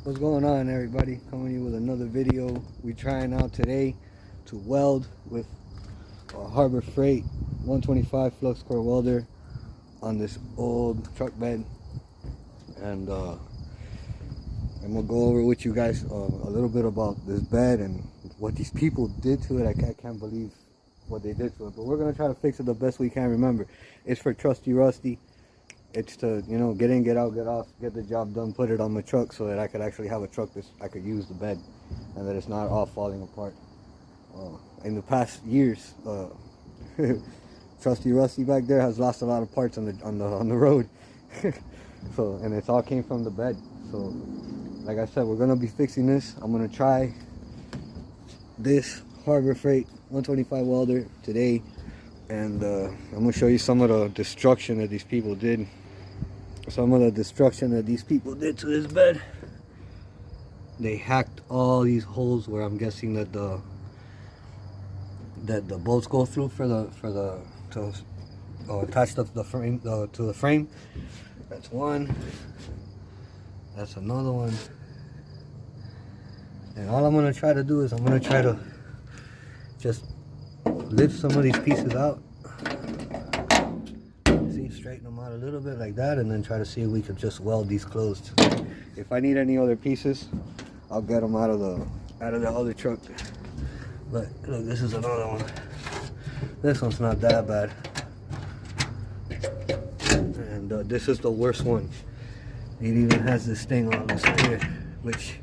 What's going on, everybody? Coming to you with another video. We're trying out today to weld with a Harbor Freight 125 flux core welder on this old truck bed, and I'm gonna go over with you guys a little bit about this bed and what these people did to it. I can't believe what they did to it, but we're gonna try to fix it the best we can. Remember, it's for trusty Rusty. It's to, you know, get in, get out, get off, get the job done, put it on my truck so that I could actually have a truck that I could use the bed and that it's not all falling apart. In the past years, trusty Rusty back there has lost a lot of parts on the road. So, and it's all came from the bed. So, like I said, we're gonna be fixing this. I'm gonna try this Harbor Freight 125 welder today, and I'm gonna show you some of the destruction that these people did. Some of the destruction that these people did to this bed. They hacked all these holes where I'm guessing that the bolts go through to attach the frame to the frame. That's one. That's another one. And all I'm gonna try to do is I'm gonna try to just lift some of these pieces out. See, straighten them out a little bit like that, and then try to see if we could just weld these closed. If I need any other pieces, I'll get them out of the other truck. But look, this is another one. This one's not that bad, and this is the worst one. It even has this thing on this here, which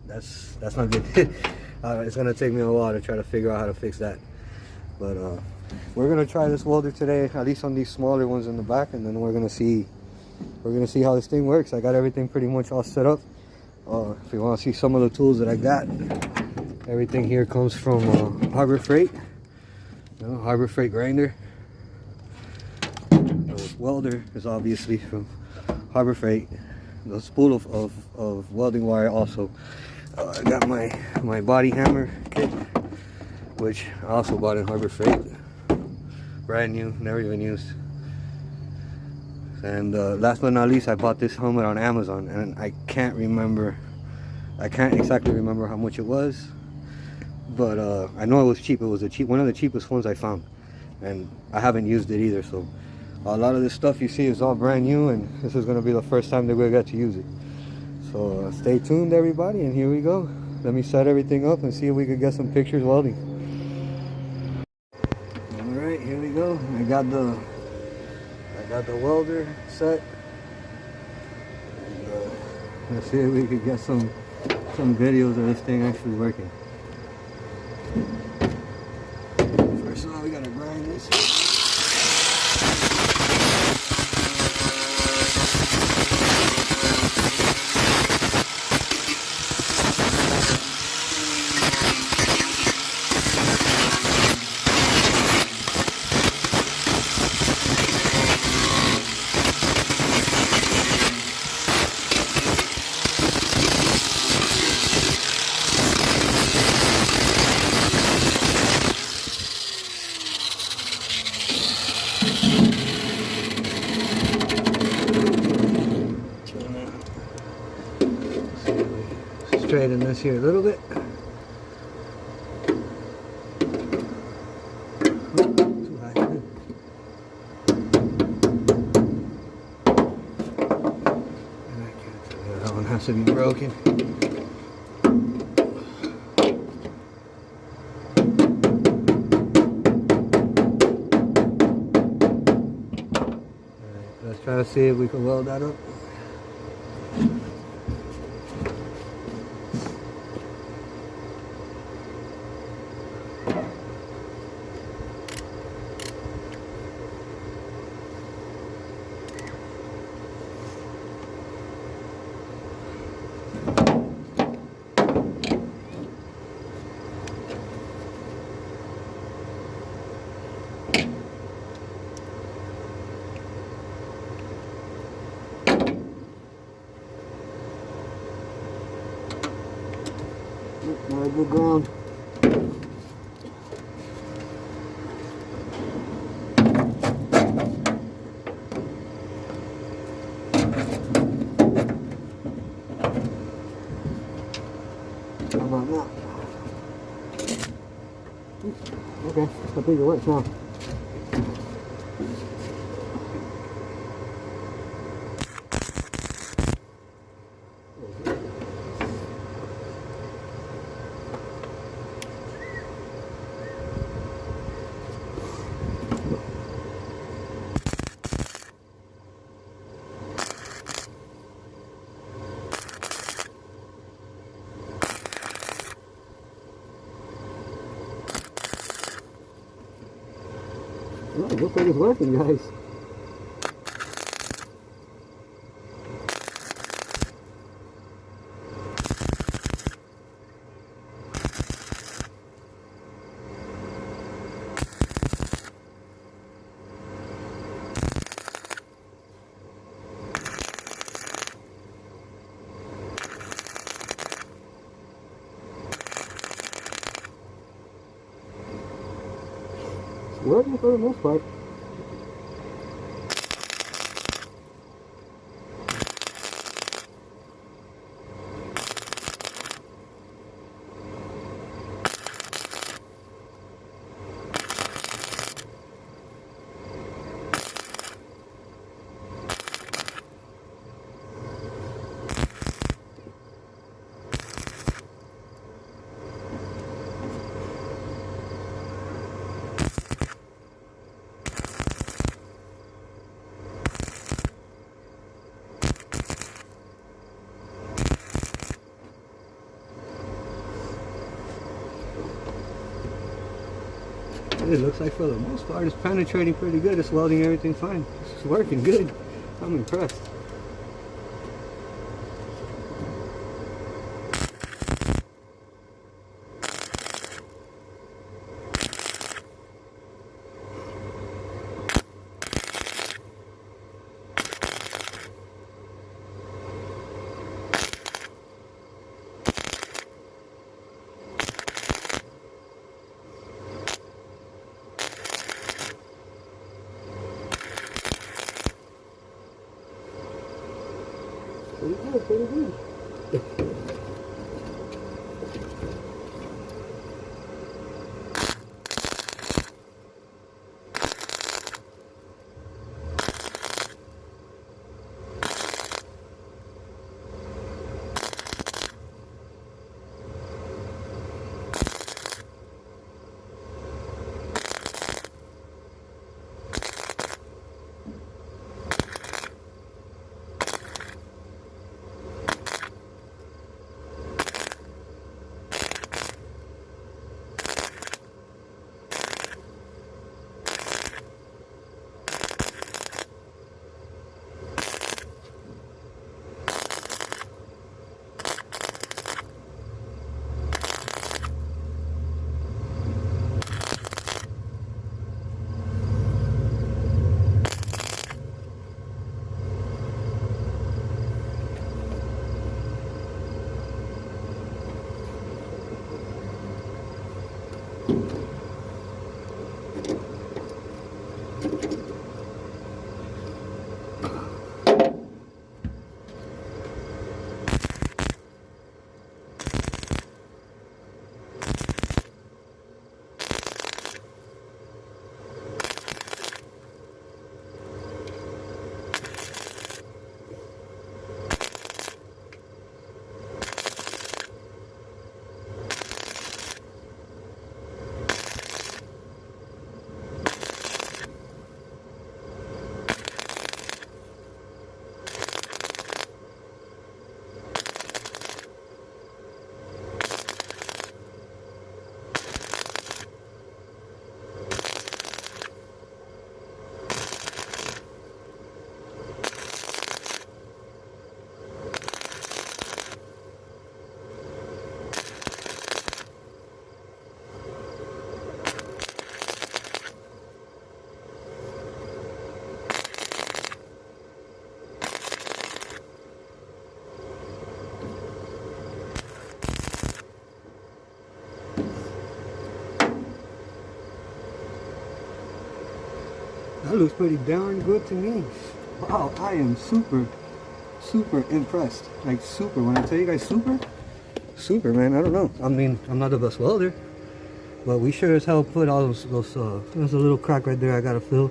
that's not good. It's gonna take me a while to try to figure out how to fix that, but we're gonna try this welder today, at least on these smaller ones in the back, and then we're gonna see how this thing works. I got everything pretty much all set up. If you want to see some of the tools that I got, everything here comes from Harbor Freight. You know, Harbor Freight grinder. The welder is obviously from Harbor Freight. The spool of welding wire also. I got my body hammer kit, which I also bought in Harbor Freight. Brand new, never even used. And last but not least, I bought this helmet on Amazon, and I can't exactly remember how much it was, but I know it was cheap. It was one of the cheapest ones I found, and I haven't used it either. So a lot of this stuff you see is all brand new, and this is going to be the first time that we get to use it. So stay tuned, everybody, and here we go. Let me set everything up and see if we could get some pictures welding. All right, here we go. I got the welder set. And, let's see if we could get some videos of this thing actually working. First of all, we gotta grind this. Straighten this here a little bit. Too high. That one has to be broken. Alright, let's try to see if we can weld that up. Good ground. How about now? Okay, I think it works now. Oh, it looks like it's working, guys. It's working for the most part. It looks like for the most part it's penetrating pretty good. It's welding everything fine. It's working good. I'm impressed. Pretty good, pretty good. That looks pretty darn good to me. Wow, I am super impressed. Like super. When I tell you guys super, super, man. I don't know. I mean, I'm not the best welder, but we sure as hell put all those there's a little crack right there I gotta fill,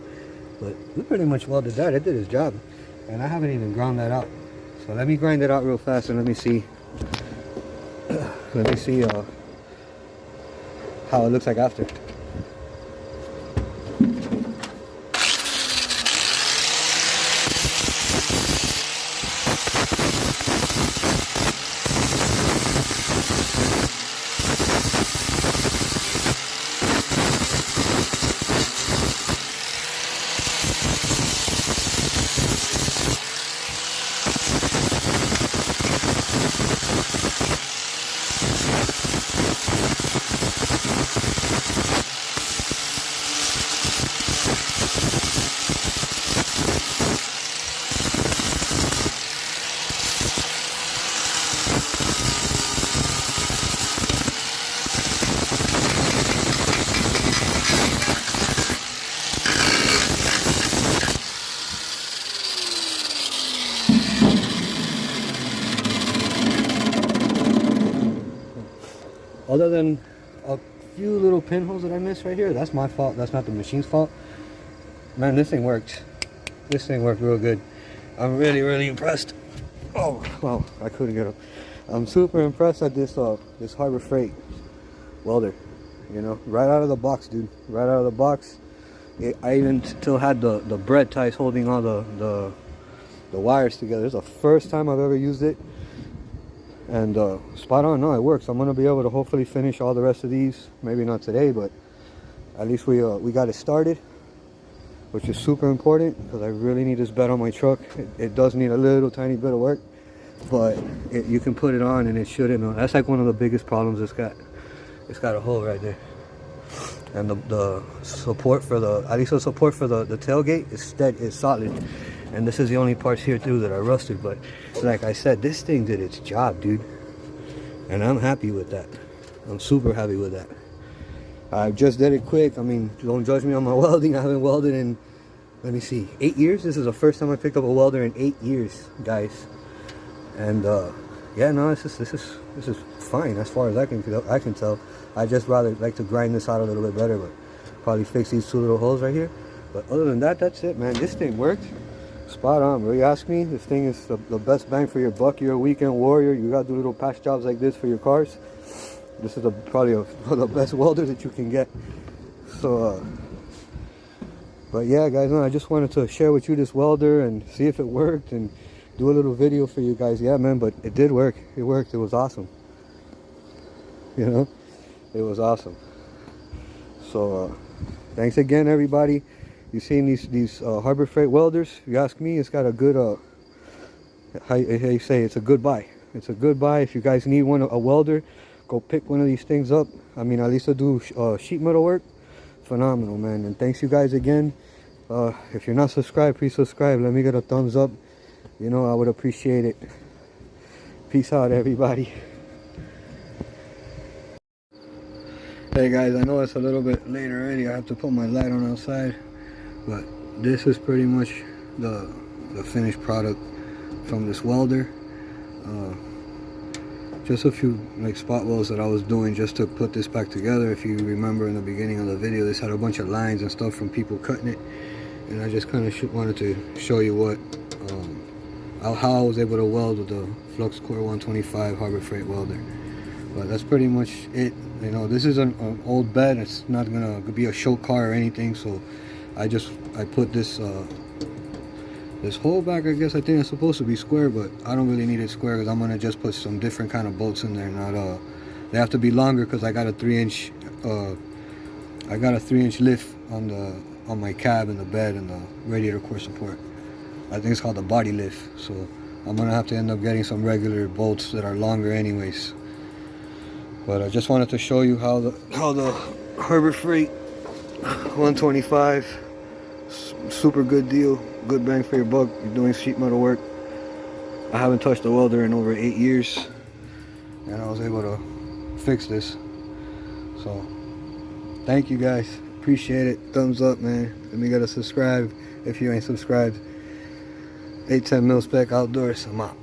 but we pretty much welded that. It did its job, and I haven't even ground that out. So let me grind it out real fast and let me see how it looks like after. Other than a few little pinholes that I missed right here, that's my fault. That's not the machine's fault. Man, this thing worked. This thing worked real good. I'm really impressed. Oh, wow, I couldn't get up. I'm super impressed at this this Harbor Freight welder. You know, right out of the box, dude. Right out of the box. I even still had the bread ties holding all the wires together. It's the first time I've ever used it. And spot on. No, it works. I'm gonna be able to hopefully finish all the rest of these. Maybe not today, but at least we got it started, which is super important because I really need this bed on my truck. It does need a little tiny bit of work, but you can put it on and it shouldn't. That's like one of the biggest problems it's got. It's got a hole right there, and the support for at least the support for the tailgate is solid. And this is the only parts here too that are rusted, but like I said, this thing did its job, dude. And I'm happy with that. I'm super happy with that. I just did it quick. I mean, don't judge me on my welding. I haven't welded in, let me see, 8 years. This is the first time I picked up a welder in 8 years, guys. And yeah, no, this is fine as far as I can tell. I just rather like to grind this out a little bit better, but probably fix these two little holes right here. But other than that, that's it, man. This thing worked. Spot on, bro. You ask me, this thing is the best bang for your buck. You're a weekend warrior. You gotta do little patch jobs like this for your cars. This is probably the best welder that you can get. So, but yeah, guys, no, I just wanted to share with you this welder and see if it worked and do a little video for you guys. Yeah, man, but it did work. It worked. It was awesome. You know, it was awesome. So, thanks again, everybody. You've seen these Harbor Freight welders. If you ask me, it's got a good how you say, it's a good buy. It's a good buy. If you guys need a welder, go pick one of these things up. I mean, at least I do sheet metal work. Phenomenal, man. And thanks you guys again. If you're not subscribed, please subscribe. Let me get a thumbs up. You know, I would appreciate it. Peace out, everybody. Hey guys, I know it's a little bit late already. I have to put my light on outside. But this is pretty much the finished product from this welder. Just a few like spot welds that I was doing just to put this back together. If you remember in the beginning of the video, this had a bunch of lines and stuff from people cutting it, and I just kind of wanted to show you what how I was able to weld with the Flux Core 125 Harbor Freight welder. But that's pretty much it. You know, this is an old bed. It's not gonna be a show car or anything, so I put this this hole back. I guess I think it's supposed to be square, but I don't really need it square because I'm gonna just put some different kind of bolts in there. Not they have to be longer because I got a 3-inch lift on my cab and the bed and the radiator core support. I think it's called the body lift. So I'm gonna have to end up getting some regular bolts that are longer anyways. But I just wanted to show you how the Harbor Freight 125, super good deal, good bang for your buck. You're doing sheet metal work. I haven't touched a welder in over 8 years, and I was able to fix this. So thank you guys, appreciate it. Thumbs up, man. Let me get a subscribe if you ain't subscribed. 810 Mil Spec Outdoors. I'm out.